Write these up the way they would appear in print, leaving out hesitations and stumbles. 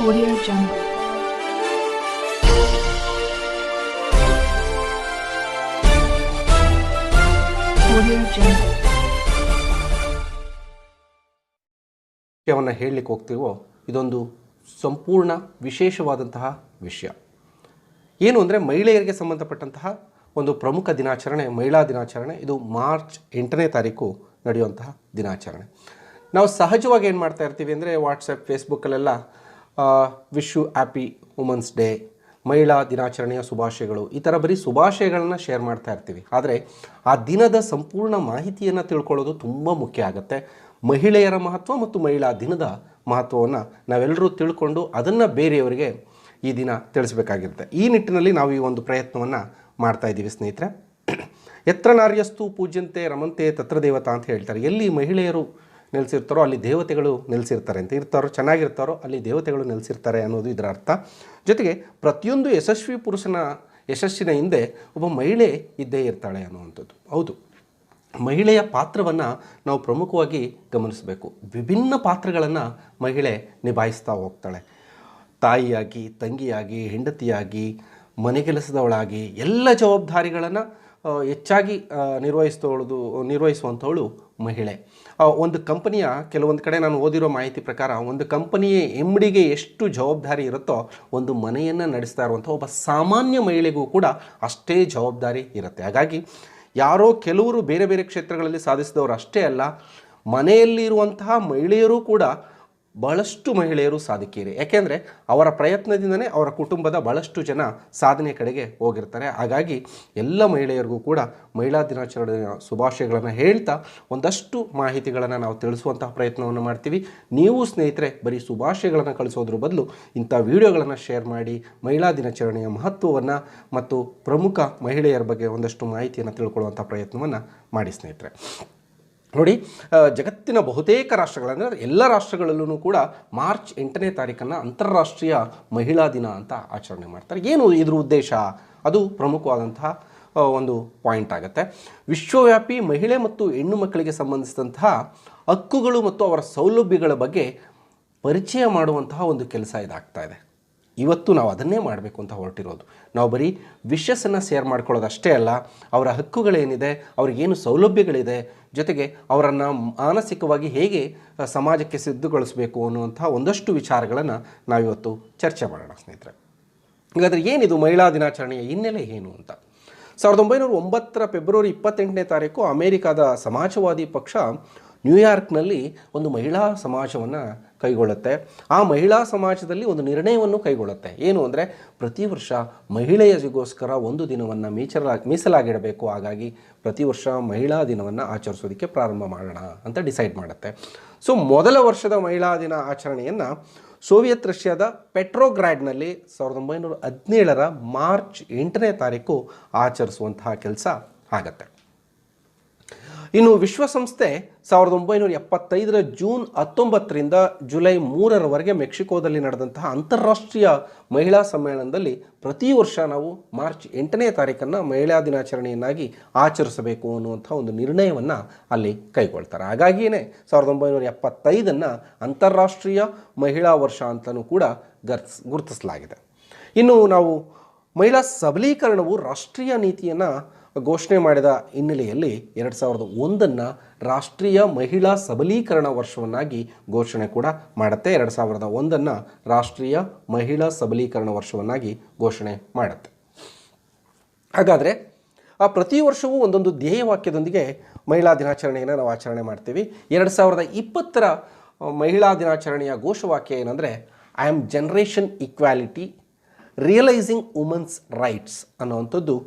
Audio Jungle. Audio Jungle. ವಿಷಯವನ್ನು ಹೇಳಲಿಕ್ಕೆ ಹೋಗ್ತೀವೋ ಇದೊಂದು ಸಂಪೂರ್ಣ ವಿಶೇಷವಾದಂತಹ ವಿಷಯ. ಏನು ಅಂದರೆ ಮಹಿಳೆಯರಿಗೆ ಸಂಬಂಧಪಟ್ಟಂತಹ ಒಂದು ಪ್ರಮುಖ ದಿನಾಚರಣೆ ಮಹಿಳಾ ದಿನಾಚರಣೆ. ಇದು ಮಾರ್ಚ್ 8ನೇ ತಾರೀಕು ನಡೆಯುವಂತಹ ದಿನಾಚರಣೆ. ನಾವು ಸಹಜವಾಗಿ ಏನು ಮಾಡ್ತಾ ಇರ್ತೀವಿ ಅಂದರೆ ವಾಟ್ಸಪ್ ಫೇಸ್ಬುಕ್ಕಲ್ಲೆಲ್ಲ wish you happy women's day, ಮಹಿಳಾ ದಿನಾಚರಣೆಯ ಶುಭಾಶಯಗಳು, ಈ ಥರ ಬರೀ ಶುಭಾಶಯಗಳನ್ನು ಶೇರ್ ಮಾಡ್ತಾ ಇರ್ತೀವಿ. ಆದರೆ ಆ ದಿನದ ಸಂಪೂರ್ಣ ಮಾಹಿತಿಯನ್ನು ತಿಳ್ಕೊಳ್ಳೋದು ತುಂಬ ಮುಖ್ಯ ಆಗುತ್ತೆ. ಮಹಿಳೆಯರ ಮಹತ್ವ ಮತ್ತು ಮಹಿಳಾ ದಿನದ ಮಹತ್ವವನ್ನು ನಾವೆಲ್ಲರೂ ತಿಳ್ಕೊಂಡು ಅದನ್ನು ಬೇರೆಯವರಿಗೆ ಈ ದಿನ ತಿಳಿಸ್ಬೇಕಾಗಿರುತ್ತೆ. ಈ ನಿಟ್ಟಿನಲ್ಲಿ ನಾವು ಈ ಒಂದು ಪ್ರಯತ್ನವನ್ನು ಮಾಡ್ತಾ ಇದ್ದೀವಿ ಸ್ನೇಹಿತರೆ. ಯತ್ರ ನಾರ್ಯಸ್ತು ಪೂಜ್ಯಂತೆ ರಮಂತೆ ತತ್ರ ದೇವತಾ ಅಂತ ಹೇಳ್ತಾರೆ. ಎಲ್ಲಿ ಮಹಿಳೆಯರು ನೆಲೆಸಿರ್ತಾರೋ ಅಲ್ಲಿ ದೇವತೆಗಳು ನೆಲೆಸಿರ್ತಾರೆ ಅಂತ. ಇರ್ತಾರೋ ಚೆನ್ನಾಗಿರ್ತಾರೋ ಅಲ್ಲಿ ದೇವತೆಗಳು ನೆಲೆಸಿರ್ತಾರೆ ಅನ್ನೋದು ಇದರ ಅರ್ಥ. ಜೊತೆಗೆ ಪ್ರತಿಯೊಂದು ಯಶಸ್ವಿ ಪುರುಷನ ಯಶಸ್ಸಿನ ಹಿಂದೆ ಒಬ್ಬ ಮಹಿಳೆ ಇದ್ದೇ ಇರ್ತಾಳೆ ಅನ್ನುವಂಥದ್ದು. ಹೌದು, ಮಹಿಳೆಯ ಪಾತ್ರವನ್ನು ನಾವು ಪ್ರಮುಖವಾಗಿ ಗಮನಿಸಬೇಕು. ವಿಭಿನ್ನ ಪಾತ್ರಗಳನ್ನು ಮಹಿಳೆ ನಿಭಾಯಿಸ್ತಾ ಹೋಗ್ತಾಳೆ. ತಾಯಿಯಾಗಿ, ತಂಗಿಯಾಗಿ, ಹೆಂಡತಿಯಾಗಿ, ಮನೆಗೆಲಸದವಳಾಗಿ ಎಲ್ಲ ಜವಾಬ್ದಾರಿಗಳನ್ನು ಹೆಚ್ಚಾಗಿ ನಿರ್ವಹಿಸುವಂಥವಳು ಮಹಿಳೆ. ಒಂದು ಕಂಪನಿಯ ಕೆಲವೊಂದು ಕಡೆ ನಾನು ಓದಿರೋ ಮಾಹಿತಿ ಪ್ರಕಾರ ಒಂದು ಕಂಪನಿಯ MDಗೆ ಎಷ್ಟು ಜವಾಬ್ದಾರಿ ಇರುತ್ತೋ ಒಂದು ಮನೆಯನ್ನು ನಡೆಸ್ತಾ ಇರುವಂಥ ಒಬ್ಬ ಸಾಮಾನ್ಯ ಮಹಿಳೆಗೂ ಕೂಡ ಅಷ್ಟೇ ಜವಾಬ್ದಾರಿ ಇರುತ್ತೆ. ಹಾಗಾಗಿ ಯಾರೋ ಕೆಲವರು ಬೇರೆ ಬೇರೆ ಕ್ಷೇತ್ರಗಳಲ್ಲಿ ಸಾಧಿಸಿದವರು ಅಷ್ಟೇ ಅಲ್ಲ, ಮನೆಯಲ್ಲಿರುವಂತಹ ಮಹಿಳೆಯರು ಕೂಡ ಬಹಳಷ್ಟು ಮಹಿಳೆಯರು ಸಾಧಿಕೆಯರು. ಯಾಕೆಂದರೆ ಅವರ ಪ್ರಯತ್ನದಿಂದನೇ ಅವರ ಕುಟುಂಬದ ಬಹಳಷ್ಟು ಜನ ಸಾಧನೆ ಕಡೆಗೆ ಹೋಗಿರ್ತಾರೆ. ಹಾಗಾಗಿ ಎಲ್ಲ ಮಹಿಳೆಯರಿಗೂ ಕೂಡ ಮಹಿಳಾ ದಿನಾಚರಣೆಯ ಶುಭಾಶಯಗಳನ್ನು ಹೇಳ್ತಾ ಒಂದಷ್ಟು ಮಾಹಿತಿಗಳನ್ನು ನಾವು ತಿಳಿಸುವಂತಹ ಪ್ರಯತ್ನವನ್ನು ಮಾಡ್ತೀವಿ. ನೀವು ಸ್ನೇಹಿತರೆ ಬರೀ ಶುಭಾಶಯಗಳನ್ನು ಕಳಿಸೋದ್ರ ಬದಲು ಇಂಥ ವಿಡಿಯೋಗಳನ್ನು ಶೇರ್ ಮಾಡಿ ಮಹಿಳಾ ದಿನಾಚರಣೆಯ ಮಹತ್ವವನ್ನು ಮತ್ತು ಪ್ರಮುಖ ಮಹಿಳೆಯರ ಬಗ್ಗೆ ಒಂದಷ್ಟು ಮಾಹಿತಿಯನ್ನು ತಿಳ್ಕೊಳ್ಳುವಂಥ ಪ್ರಯತ್ನವನ್ನು ಮಾಡಿ ಸ್ನೇಹಿತರೆ. ನೋಡಿ, ಜಗತ್ತಿನ ಬಹುತೇಕ ರಾಷ್ಟ್ರಗಳಂದರೆ ಎಲ್ಲ ರಾಷ್ಟ್ರಗಳಲ್ಲೂ ಕೂಡ ಮಾರ್ಚ್ 8ನೇ ತಾರೀಕನ್ನು ಅಂತಾರಾಷ್ಟ್ರೀಯ ಮಹಿಳಾ ದಿನ ಅಂತ ಆಚರಣೆ ಮಾಡ್ತಾರೆ. ಏನು ಇದ್ರ ಉದ್ದೇಶ? ಅದು ಪ್ರಮುಖವಾದಂತಹ ಒಂದು ಪಾಯಿಂಟ್ ಆಗುತ್ತೆ. ವಿಶ್ವವ್ಯಾಪಿ ಮಹಿಳೆ ಮತ್ತು ಹೆಣ್ಣು ಮಕ್ಕಳಿಗೆ ಸಂಬಂಧಿಸಿದಂತಹ ಹಕ್ಕುಗಳು ಮತ್ತು ಅವರ ಸೌಲಭ್ಯಗಳ ಬಗ್ಗೆ ಪರಿಚಯ ಮಾಡುವಂತಹ ಒಂದು ಕೆಲಸ ಇದಾಗ್ತಾ ಇದೆ. ಇವತ್ತು ನಾವು ಅದನ್ನೇ ಮಾಡಬೇಕು ಅಂತ ಹೊರಟಿರೋದು. ನಾವು ಬರೀ ವಿಷಸ್ಸನ್ನು ಶೇರ್ ಮಾಡ್ಕೊಳ್ಳೋದಷ್ಟೇ ಅಲ್ಲ, ಅವರ ಹಕ್ಕುಗಳೇನಿದೆ, ಅವ್ರಿಗೇನು ಸೌಲಭ್ಯಗಳಿದೆ, ಜೊತೆಗೆ ಅವರನ್ನು ಮಾನಸಿಕವಾಗಿ ಹೇಗೆ ಸಮಾಜಕ್ಕೆ ಸಿದ್ಧಗೊಳಿಸಬೇಕು ಅನ್ನುವಂಥ ಒಂದಷ್ಟು ವಿಚಾರಗಳನ್ನು ನಾವಿವತ್ತು ಚರ್ಚೆ ಮಾಡೋಣ ಸ್ನೇಹಿತರೆ. ಹಾಗಾದರೆ ಏನಿದು ಮಹಿಳಾ ದಿನಾಚರಣೆಯ ಹಿನ್ನೆಲೆ ಏನು ಅಂತ? 1909 ಫೆಬ್ರವರಿ 28ನೇ ತಾರೀಕು ಅಮೇರಿಕಾದ ಸಮಾಜವಾದಿ ಪಕ್ಷ ನ್ಯೂಯಾರ್ಕ್ನಲ್ಲಿ ಒಂದು ಮಹಿಳಾ ಸಮಾಜವನ್ನು ಕೈಗೊಳ್ಳುತ್ತೆ. ಆ ಮಹಿಳಾ ಸಮಾಜದಲ್ಲಿ ಒಂದು ನಿರ್ಣಯವನ್ನು ಕೈಗೊಳ್ಳುತ್ತೆ. ಏನು ಅಂದರೆ ಪ್ರತಿ ವರ್ಷ ಮಹಿಳೆಯರಿಗೋಸ್ಕರ ಒಂದು ದಿನವನ್ನು ಮೀಸಲಾಗಿಡಬೇಕು. ಹಾಗಾಗಿ ಪ್ರತಿ ವರ್ಷ ಮಹಿಳಾ ದಿನವನ್ನು ಆಚರಿಸೋದಕ್ಕೆ ಪ್ರಾರಂಭ ಮಾಡೋಣ ಅಂತ ಡಿಸೈಡ್ ಮಾಡುತ್ತೆ. ಸೊ ಮೊದಲ ವರ್ಷದ ಮಹಿಳಾ ದಿನ ಆಚರಣೆಯನ್ನು ಸೋವಿಯತ್ ರಷ್ಯಾದ ಪೆಟ್ರೋಗ್ರಾಡ್ನಲ್ಲಿ 1917 ಮಾರ್ಚ್ 8ನೇ ತಾರೀಕು ಆಚರಿಸುವಂತಹ ಕೆಲಸ ಆಗತ್ತೆ. ಇನ್ನು ವಿಶ್ವಸಂಸ್ಥೆ 1975 ಜೂನ್ 19ರಿಂದ ಜುಲೈ 3ರವರೆಗೆ ಮೆಕ್ಸಿಕೋದಲ್ಲಿ ನಡೆದಂತಹ ಅಂತಾರಾಷ್ಟ್ರೀಯ ಮಹಿಳಾ ಸಮ್ಮೇಳನದಲ್ಲಿ ಪ್ರತಿ ವರ್ಷ ನಾವು ಮಾರ್ಚ್ 8ನೇ ತಾರೀಕನ್ನು ಮಹಿಳಾ ದಿನಾಚರಣೆಯನ್ನಾಗಿ ಆಚರಿಸಬೇಕು ಅನ್ನುವಂಥ ಒಂದು ನಿರ್ಣಯವನ್ನು ಅಲ್ಲಿ ಕೈಗೊಳ್ತಾರೆ. ಹಾಗಾಗಿಯೇ 1975 ಅಂತಾರಾಷ್ಟ್ರೀಯ ಮಹಿಳಾ ವರ್ಷ ಅಂತಲೂ ಕೂಡ ಗುರುತಿಸಲಾಗಿದೆ. ಇನ್ನು ನಾವು ಮಹಿಳಾ ಸಬಲೀಕರಣವು ರಾಷ್ಟ್ರೀಯ ನೀತಿಯನ್ನು ಘೋಷಣೆ ಮಾಡಿದ ಹಿನ್ನೆಲೆಯಲ್ಲಿ 2001 ರಾಷ್ಟ್ರೀಯ ಮಹಿಳಾ ಸಬಲೀಕರಣ ವರ್ಷವನ್ನಾಗಿ ಘೋಷಣೆ ಕೂಡ ಮಾಡುತ್ತೆ. 2001 ರಾಷ್ಟ್ರೀಯ ಮಹಿಳಾ ಸಬಲೀಕರಣ ವರ್ಷವನ್ನಾಗಿ ಘೋಷಣೆ ಮಾಡುತ್ತೆ. ಹಾಗಾದರೆ ಪ್ರತಿ ವರ್ಷವೂ ಒಂದೊಂದು ಧ್ಯೇಯವಾಕ್ಯದೊಂದಿಗೆ ಮಹಿಳಾ ದಿನಾಚರಣೆಯನ್ನು ನಾವು ಆಚರಣೆ ಮಾಡ್ತೀವಿ. 2020 ಮಹಿಳಾ ದಿನಾಚರಣೆಯ ಘೋಷವಾಕ್ಯ ಏನಂದರೆ I am generation equality realising women's rights ಅನ್ನುವಂಥದ್ದು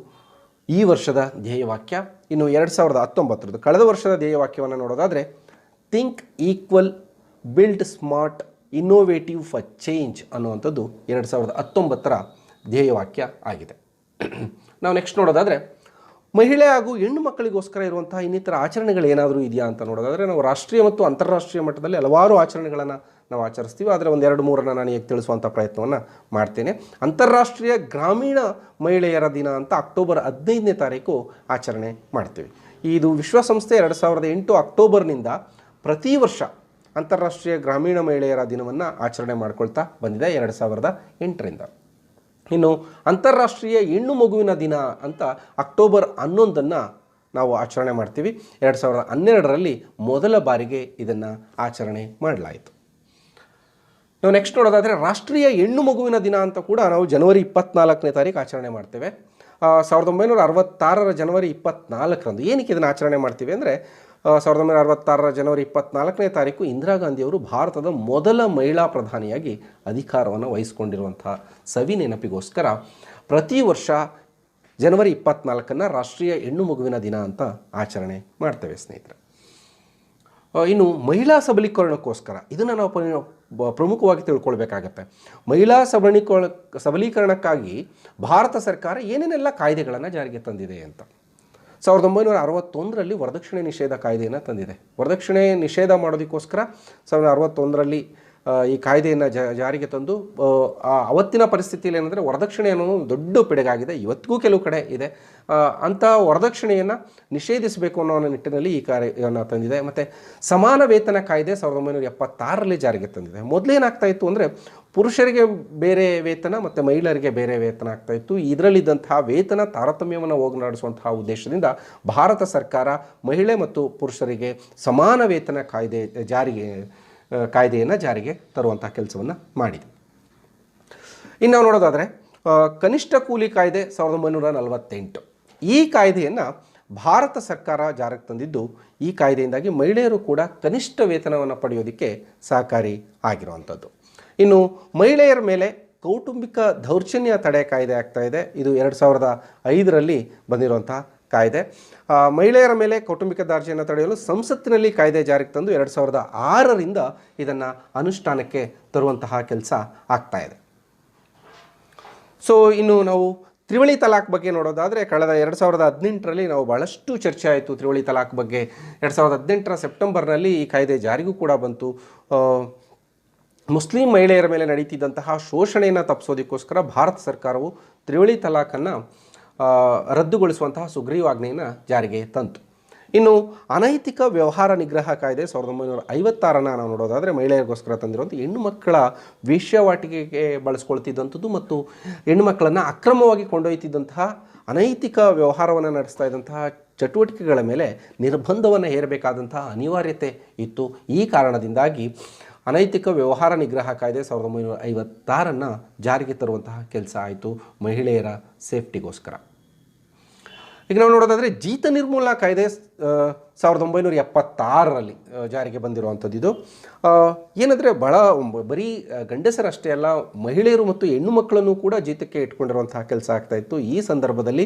ಈ ವರ್ಷದ ಧ್ಯೇಯವಾಕ್ಯ. ಇನ್ನು 2019 ಕಳೆದ ವರ್ಷದ ಧ್ಯೇಯವಾಕ್ಯವನ್ನು ನೋಡೋದಾದರೆ think equal build smart innovative for change ಅನ್ನುವಂಥದ್ದು 2019 ಧ್ಯೇಯವಾಕ್ಯ ಆಗಿದೆ. ನಾವು ನೆಕ್ಸ್ಟ್ ನೋಡೋದಾದರೆ ಮಹಿಳೆ ಹಾಗೂ ಹೆಣ್ಣು ಮಕ್ಕಳಿಗೋಸ್ಕರ ಇರುವಂತಹ ಇನ್ನಿತರ ಆಚರಣೆಗಳು ಏನಾದರೂ ಇದೆಯಾ ಅಂತ ನೋಡೋದಾದರೆ ನಾವು ರಾಷ್ಟ್ರೀಯ ಮತ್ತು ಅಂತಾರಾಷ್ಟ್ರೀಯ ಮಟ್ಟದಲ್ಲಿ ಹಲವಾರು ಆಚರಣೆಗಳನ್ನು ನಾವು ಆಚರಿಸ್ತೀವಿ. ಆದರೆ ಒಂದು 2-3 ನಾನು ಈಗ ತಿಳಿಸುವಂಥ ಪ್ರಯತ್ನವನ್ನು ಮಾಡ್ತೇನೆ. ಅಂತಾರಾಷ್ಟ್ರೀಯ ಗ್ರಾಮೀಣ ಮಹಿಳೆಯರ ದಿನ ಅಂತ ಅಕ್ಟೋಬರ್ 15ನೇ ತಾರೀಕು ಆಚರಣೆ ಮಾಡ್ತೀವಿ. ಇದು ವಿಶ್ವಸಂಸ್ಥೆ 2008 ಅಕ್ಟೋಬರ್ನಿಂದ ಪ್ರತಿ ವರ್ಷ ಅಂತಾರಾಷ್ಟ್ರೀಯ ಗ್ರಾಮೀಣ ಮಹಿಳೆಯರ ದಿನವನ್ನು ಆಚರಣೆ ಮಾಡ್ಕೊಳ್ತಾ ಬಂದಿದೆ 2008ರಿಂದ. ಇನ್ನು ಅಂತಾರಾಷ್ಟ್ರೀಯ ಹೆಣ್ಣು ಮಗುವಿನ ದಿನ ಅಂತ ಅಕ್ಟೋಬರ್ 11 ನಾವು ಆಚರಣೆ ಮಾಡ್ತೀವಿ. 2012ರಲ್ಲಿ ಮೊದಲ ಬಾರಿಗೆ ಇದನ್ನು ಆಚರಣೆ ಮಾಡಲಾಯಿತು. ನಾವು ನೆಕ್ಸ್ಟ್ ನೋಡೋದಾದರೆ ರಾಷ್ಟ್ರೀಯ ಹೆಣ್ಣು ಮಗುವಿನ ದಿನ ಅಂತ ಕೂಡ ನಾವು ಜನವರಿ 24 ಆಚರಣೆ ಮಾಡ್ತೇವೆ. 1966 ಜನವರಿ 24 ಏನಕ್ಕೆ ಇದನ್ನು ಆಚರಣೆ ಮಾಡ್ತೀವಿ ಅಂದರೆ 1966 ಜನವರಿ 24 ಇಂದಿರಾ ಗಾಂಧಿಯವರು ಭಾರತದ ಮೊದಲ ಮಹಿಳಾ ಪ್ರಧಾನಿಯಾಗಿ ಅಧಿಕಾರವನ್ನು ವಹಿಸಿಕೊಂಡಿರುವಂತಹ ಸವಿ ನೆನಪಿಗೋಸ್ಕರ ಪ್ರತಿ ವರ್ಷ ಜನವರಿ 24 ರಾಷ್ಟ್ರೀಯ ಹೆಣ್ಣು ಮಗುವಿನ ದಿನ ಅಂತ ಆಚರಣೆ ಮಾಡ್ತೇವೆ ಸ್ನೇಹಿತರೆ. ಇನ್ನು ಮಹಿಳಾ ಸಬಲೀಕರಣಕ್ಕೋಸ್ಕರ ಇದನ್ನು ನಾವು ಪ್ರಮುಖವಾಗಿ ತಿಳ್ಕೊಳ್ಬೇಕಾಗತ್ತೆ. ಮಹಿಳಾ ಸಬಲೀಕರಣಕ್ಕಾಗಿ ಭಾರತ ಸರ್ಕಾರ ಏನೇನೆಲ್ಲ ಕಾಯ್ದೆಗಳನ್ನು ಜಾರಿಗೆ ತಂದಿದೆ ಅಂತ. 1961ರಲ್ಲಿ ವರದಕ್ಷಿಣೆ ನಿಷೇಧ ಕಾಯ್ದೆಯನ್ನು ತಂದಿದೆ. ವರದಕ್ಷಿಣೆ ನಿಷೇಧ ಮಾಡೋದಕ್ಕೋಸ್ಕರ 1961ರಲ್ಲಿ ಈ ಕಾಯ್ದೆಯನ್ನು ಜಾರಿಗೆ ತಂದು ಅವತ್ತಿನ ಪರಿಸ್ಥಿತಿಯಲ್ಲಿ ಏನಂದರೆ ವರದಕ್ಷಿಣೆ ಅನ್ನೋದು ದೊಡ್ಡ ಪಿಡುಗಾಗಿದೆ, ಇವತ್ತಿಗೂ ಕೆಲವು ಕಡೆ ಇದೆ. ಅಂಥ ವರದಕ್ಷಿಣೆಯನ್ನು ನಿಷೇಧಿಸಬೇಕು ಅನ್ನೋ ನಿಟ್ಟಿನಲ್ಲಿ ಈ ಕಾರ್ಯವನ್ನು ತಂದಿದೆ. ಮತ್ತು ಸಮಾನ ವೇತನ ಕಾಯ್ದೆ 1976ರಲ್ಲಿ ಜಾರಿಗೆ ತಂದಿದೆ. ಮೊದಲೇನಾಗ್ತಾ ಇತ್ತು ಅಂದರೆ ಪುರುಷರಿಗೆ ಬೇರೆ ವೇತನ ಮತ್ತು ಮಹಿಳೆಯರಿಗೆ ಬೇರೆ ವೇತನ ಆಗ್ತಾಯಿತ್ತು. ಇದರಲ್ಲಿದ್ದಂತಹ ವೇತನ ತಾರತಮ್ಯವನ್ನು ಹೋಗಲಾಡಿಸುವಂತಹ ಉದ್ದೇಶದಿಂದ ಭಾರತ ಸರ್ಕಾರ ಮಹಿಳೆ ಮತ್ತು ಪುರುಷರಿಗೆ ಸಮಾನ ವೇತನ ಕಾಯ್ದೆಯನ್ನು ಜಾರಿಗೆ ತರುವಂಥ ಕೆಲಸವನ್ನು ಮಾಡಿದೆ. ಇನ್ನು ನಾವು ನೋಡೋದಾದರೆ ಕನಿಷ್ಠ ಕೂಲಿ ಕಾಯ್ದೆ 1948. ಈ ಕಾಯ್ದೆಯನ್ನು ಭಾರತ ಸರ್ಕಾರ ಜಾರಿಗೆ ತಂದಿದ್ದು, ಈ ಕಾಯ್ದೆಯಿಂದಾಗಿ ಮಹಿಳೆಯರು ಕೂಡ ಕನಿಷ್ಠ ವೇತನವನ್ನು ಪಡೆಯೋದಕ್ಕೆ ಸಹಕಾರಿ ಆಗಿರುವಂಥದ್ದು. ಇನ್ನು ಮಹಿಳೆಯರ ಮೇಲೆ ಕೌಟುಂಬಿಕ ದೌರ್ಜನ್ಯ ತಡೆ ಕಾಯ್ದೆ ಆಗ್ತಾ ಇದೆ. ಇದು 2005ರಲ್ಲಿ ಬಂದಿರುವಂಥ ಕಾಯ್ದೆ. ಮಹಿಳೆಯರ ಮೇಲೆ ಕೌಟುಂಬಿಕ ದೌರ್ಜನ್ಯ ತಡೆಯಲು ಸಂಸತ್ತಿನಲ್ಲಿ ಕಾಯ್ದೆ ಜಾರಿಗೆ ತಂದು 2006ರಿಂದ ಇದನ್ನು ಅನುಷ್ಠಾನಕ್ಕೆ ತರುವಂತಹ ಕೆಲಸ ಆಗ್ತಾ ಇದೆ. ಸೊ ಇನ್ನು ನಾವು ತ್ರಿವಳಿ ತಲಾಖ್ ಬಗ್ಗೆ ನೋಡೋದಾದರೆ ಕಳೆದ 2018ರಲ್ಲಿ ನಾವು ಭಾಳಷ್ಟು ಚರ್ಚೆ ಆಯಿತು ತ್ರಿವಳಿ ತಲಾಖ್ ಬಗ್ಗೆ. 2018ರ ಸೆಪ್ಟೆಂಬರ್ನಲ್ಲಿ ಈ ಕಾಯ್ದೆ ಜಾರಿಗೂ ಕೂಡ ಬಂತು. ಮುಸ್ಲಿಂ ಮಹಿಳೆಯರ ಮೇಲೆ ನಡೀತಿದ್ದಂತಹ ಶೋಷಣೆಯನ್ನು ತಪ್ಪಿಸೋದಕ್ಕೋಸ್ಕರ ಭಾರತ ಸರ್ಕಾರವು ತ್ರಿವಳಿ ತಲಾಖನ್ನು ರದ್ದುಗೊಳಿಸುವಂತಹ ಸುಗ್ರೀವಾಜ್ಞೆಯನ್ನು ಜಾರಿಗೆ ತಂತು. ಇನ್ನು ಅನೈತಿಕ ವ್ಯವಹಾರ ನಿಗ್ರಹ ಕಾಯ್ದೆ 1956 ನಾವು ನೋಡೋದಾದರೆ ಮಹಿಳೆಯರಿಗೋಸ್ಕರ ತಂದಿರುವಂಥ ಹೆಣ್ಣು ಮಕ್ಕಳ ವೇಶ್ಯಾವಾಟಿಕೆಗೆ ಬಳಸ್ಕೊಳ್ತಿದ್ದಂಥದ್ದು ಮತ್ತು ಹೆಣ್ಣು ಮಕ್ಕಳನ್ನು ಅಕ್ರಮವಾಗಿ ಕೊಂಡೊಯ್ತಿದ್ದಂತಹ ಅನೈತಿಕ ವ್ಯವಹಾರವನ್ನು ನಡೆಸ್ತಾ ಇದ್ದಂತಹ ಚಟುವಟಿಕೆಗಳ ಮೇಲೆ ನಿರ್ಬಂಧವನ್ನು ಹೇರಬೇಕಾದಂತಹ ಅನಿವಾರ್ಯತೆ ಇತ್ತು. ಈ ಕಾರಣದಿಂದಾಗಿ ಅನೈತಿಕ ವ್ಯವಹಾರ ನಿಗ್ರಹ ಕಾಯ್ದೆ 1956 ಜಾರಿಗೆ ತರುವಂತಹ ಕೆಲಸ ಆಯಿತು ಮಹಿಳೆಯರ ಸೇಫ್ಟಿಗೋಸ್ಕರ. ಈಗ ನಾವು ನೋಡೋದಾದರೆ ಜೀತ ನಿರ್ಮೂಲನಾ ಕಾಯ್ದೆ 1976ರಲ್ಲಿ ಜಾರಿಗೆ ಬಂದಿರುವಂಥದ್ದು. ಇದು ಏನಂದರೆ ಬರೀ ಗಂಡಸರಷ್ಟೇ ಅಲ್ಲ, ಮಹಿಳೆಯರು ಮತ್ತು ಹೆಣ್ಣು ಮಕ್ಕಳನ್ನು ಕೂಡ ಜೀತಕ್ಕೆ ಇಟ್ಕೊಂಡಿರುವಂತಹ ಕೆಲಸ ಆಗ್ತಾಯಿತ್ತು. ಈ ಸಂದರ್ಭದಲ್ಲಿ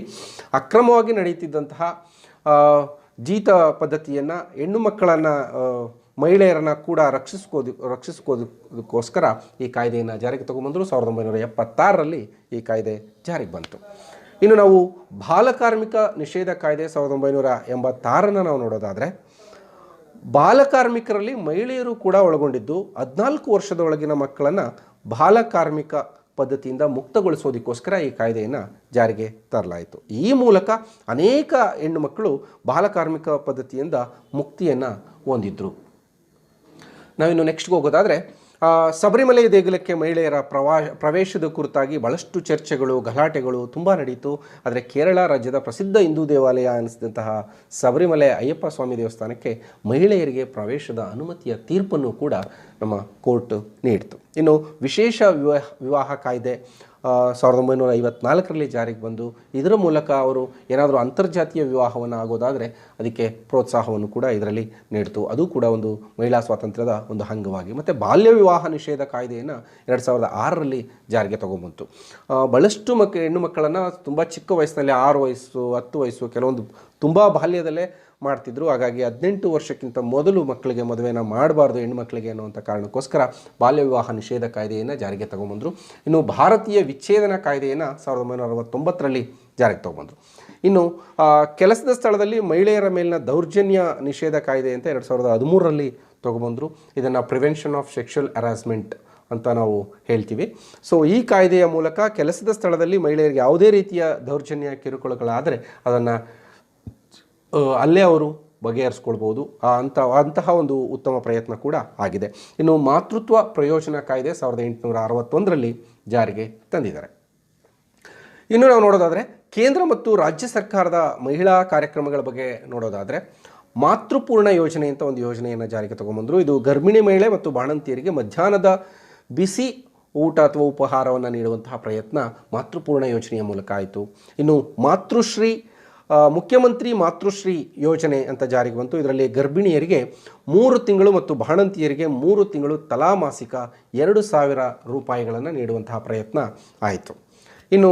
ಅಕ್ರಮವಾಗಿ ನಡೀತಿದ್ದಂತಹ ಜೀತ ಪದ್ಧತಿಯನ್ನು ಹೆಣ್ಣು ಮಕ್ಕಳನ್ನು ಮಹಿಳೆಯರನ್ನು ಕೂಡ ರಕ್ಷಿಸ್ಕೋದಕ್ಕೋಸ್ಕರ ಈ ಕಾಯ್ದೆಯನ್ನು ಜಾರಿಗೆ ತಗೊಂಡ್ಬಂದರು. 1976ರಲ್ಲಿ ಈ ಕಾಯ್ದೆ ಜಾರಿಗೆ ಬಂತು. ಇನ್ನು ನಾವು ಬಾಲಕಾರ್ಮಿಕ ನಿಷೇಧ ಕಾಯ್ದೆ 1986 ನಾವು ನೋಡೋದಾದರೆ ಬಾಲಕಾರ್ಮಿಕರಲ್ಲಿ ಮಹಿಳೆಯರು ಕೂಡ ಒಳಗೊಂಡಿದ್ದು 14 ವರ್ಷದ ಒಳಗಿನ ಮಕ್ಕಳನ್ನು ಬಾಲಕಾರ್ಮಿಕ ಪದ್ಧತಿಯಿಂದ ಮುಕ್ತಗೊಳಿಸೋದಕ್ಕೋಸ್ಕರ ಈ ಕಾಯ್ದೆಯನ್ನು ಜಾರಿಗೆ ತರಲಾಯಿತು. ಈ ಮೂಲಕ ಅನೇಕ ಹೆಣ್ಣು ಮಕ್ಕಳು ಬಾಲಕಾರ್ಮಿಕ ಪದ್ಧತಿಯಿಂದ ಮುಕ್ತಿಯನ್ನು ಹೊಂದಿದ್ರು. ನಾವಿನ್ನು ನೆಕ್ಸ್ಟ್ಗೆ ಹೋಗೋದಾದರೆ ಶಬರಿಮಲೆ ದೇಗುಲಕ್ಕೆ ಮಹಿಳೆಯರ ಪ್ರವೇಶದ ಕುರಿತಾಗಿ ಭಾಳಷ್ಟು ಚರ್ಚೆಗಳು ಗಲಾಟೆಗಳು ತುಂಬ ನಡೀತು. ಆದರೆ ಕೇರಳ ರಾಜ್ಯದ ಪ್ರಸಿದ್ಧ ಹಿಂದೂ ದೇವಾಲಯ ಅನಿಸಿದಂತಹ ಶಬರಿಮಲೆ ಅಯ್ಯಪ್ಪ ಸ್ವಾಮಿ ದೇವಸ್ಥಾನಕ್ಕೆ ಮಹಿಳೆಯರಿಗೆ ಪ್ರವೇಶದ ಅನುಮತಿಯ ತೀರ್ಪನ್ನು ಕೂಡ ನಮ್ಮ ಕೋರ್ಟ್ ನೀಡಿತು. ಇನ್ನು ವಿಶೇಷ ವಿವಾಹ ಕಾಯ್ದೆ 1954ರಲ್ಲಿ ಜಾರಿಗೆ ಬಂದು ಇದರ ಮೂಲಕ ಅವರು ಏನಾದರೂ ಅಂತರ್ಜಾತೀಯ ವಿವಾಹವನ್ನು ಆಗೋದಾದರೆ ಅದಕ್ಕೆ ಪ್ರೋತ್ಸಾಹವನ್ನು ಕೂಡ ಇದರಲ್ಲಿ ನೀಡಿತು. ಅದು ಕೂಡ ಒಂದು ಮಹಿಳಾ ಸ್ವಾತಂತ್ರ್ಯದ ಒಂದು ಅಂಗವಾಗಿ. ಮತ್ತು ಬಾಲ್ಯ ವಿವಾಹ ನಿಷೇಧ ಕಾಯ್ದೆಯನ್ನು 2006ರಲ್ಲಿ ಜಾರಿಗೆ ತಗೊಂಬಂತು. ಭಾಳಷ್ಟು ಹೆಣ್ಣು ಮಕ್ಕಳನ್ನು ತುಂಬ ಚಿಕ್ಕ ವಯಸ್ಸಿನಲ್ಲಿ 6 ವಯಸ್ಸು 10 ವಯಸ್ಸು ಕೆಲವೊಂದು ತುಂಬ ಬಾಲ್ಯದಲ್ಲೇ ಮಾಡ್ತಿದ್ರು. ಹಾಗಾಗಿ 18 ವರ್ಷಕ್ಕಿಂತ ಮೊದಲು ಮಕ್ಕಳಿಗೆ ಮದುವೆನ ಮಾಡಬಾರ್ದು ಹೆಣ್ಣುಮಕ್ಕಳಿಗೆ ಅನ್ನುವಂಥ ಕಾರಣಕ್ಕೋಸ್ಕರ ಬಾಲ್ಯ ವಿವಾಹ ನಿಷೇಧ ಕಾಯ್ದೆಯನ್ನು ಜಾರಿಗೆ ತಗೊಂಬಂದರು. ಇನ್ನು ಭಾರತೀಯ ವಿಚ್ಛೇದನ ಕಾಯ್ದೆಯನ್ನು 1969ರಲ್ಲಿ ಜಾರಿಗೆ ತಗೊಂಬಂದರು. ಇನ್ನು ಕೆಲಸದ ಸ್ಥಳದಲ್ಲಿ ಮಹಿಳೆಯರ ಮೇಲಿನ ದೌರ್ಜನ್ಯ ನಿಷೇಧ ಕಾಯ್ದೆ ಅಂತ 2013ರಲ್ಲಿ ತಗೊಂಬಂದರು. ಇದನ್ನು ಪ್ರಿವೆನ್ಷನ್ ಆಫ್ ಸೆಕ್ಷುವಲ್ ಹರಾಸ್ಮೆಂಟ್ ಅಂತ ನಾವು ಹೇಳ್ತೀವಿ. ಸೊ ಈ ಕಾಯ್ದೆಯ ಮೂಲಕ ಕೆಲಸದ ಸ್ಥಳದಲ್ಲಿ ಮಹಿಳೆಯರಿಗೆ ಯಾವುದೇ ರೀತಿಯ ದೌರ್ಜನ್ಯ ಕಿರುಕುಳಗಳಾದರೆ ಅದನ್ನು ಅಲ್ಲೇ ಅವರು ಬಗೆಹರಿಸ್ಕೊಳ್ಬೋದು. ಅಂತಹ ಒಂದು ಉತ್ತಮ ಪ್ರಯತ್ನ ಕೂಡ ಆಗಿದೆ. ಇನ್ನು ಮಾತೃತ್ವ ಪ್ರಯೋಜನ ಕಾಯ್ದೆ 1861ರಲ್ಲಿ ಜಾರಿಗೆ ತಂದಿದ್ದಾರೆ. ಇನ್ನು ನಾವು ನೋಡೋದಾದರೆ ಕೇಂದ್ರ ಮತ್ತು ರಾಜ್ಯ ಸರ್ಕಾರದ ಮಹಿಳಾ ಕಾರ್ಯಕ್ರಮಗಳ ಬಗ್ಗೆ ನೋಡೋದಾದರೆ ಮಾತೃಪೂರ್ಣ ಯೋಜನೆ ಅಂತ ಒಂದು ಯೋಜನೆಯನ್ನು ಜಾರಿಗೆ ತಗೊಂಬಂದರು. ಇದು ಗರ್ಭಿಣಿ ಮಹಿಳೆ ಮತ್ತು ಬಾಣಂತಿಯರಿಗೆ ಮಧ್ಯಾಹ್ನದ ಬಿಸಿ ಊಟ ಅಥವಾ ಉಪಹಾರವನ್ನು ನೀಡುವಂತಹ ಪ್ರಯತ್ನ ಮಾತೃಪೂರ್ಣ ಯೋಜನೆಯ ಮೂಲಕ ಆಯಿತು. ಇನ್ನು ಮಾತೃಶ್ರೀ ಮುಖ್ಯಮಂತ್ರಿ ಮಾತೃಶ್ರೀ ಯೋಜನೆ ಅಂತ ಜಾರಿಗೆ ಬಂತು. ಇದರಲ್ಲಿ ಗರ್ಭಿಣಿಯರಿಗೆ 3 ತಿಂಗಳು ಮತ್ತು ಬಾಣಂತಿಯರಿಗೆ 3 ತಿಂಗಳು ತಲಾ ಮಾಸಿಕ 2,000 ರೂಪಾಯಿಗಳನ್ನು ನೀಡುವಂತಹ ಪ್ರಯತ್ನ ಆಯಿತು. ಇನ್ನು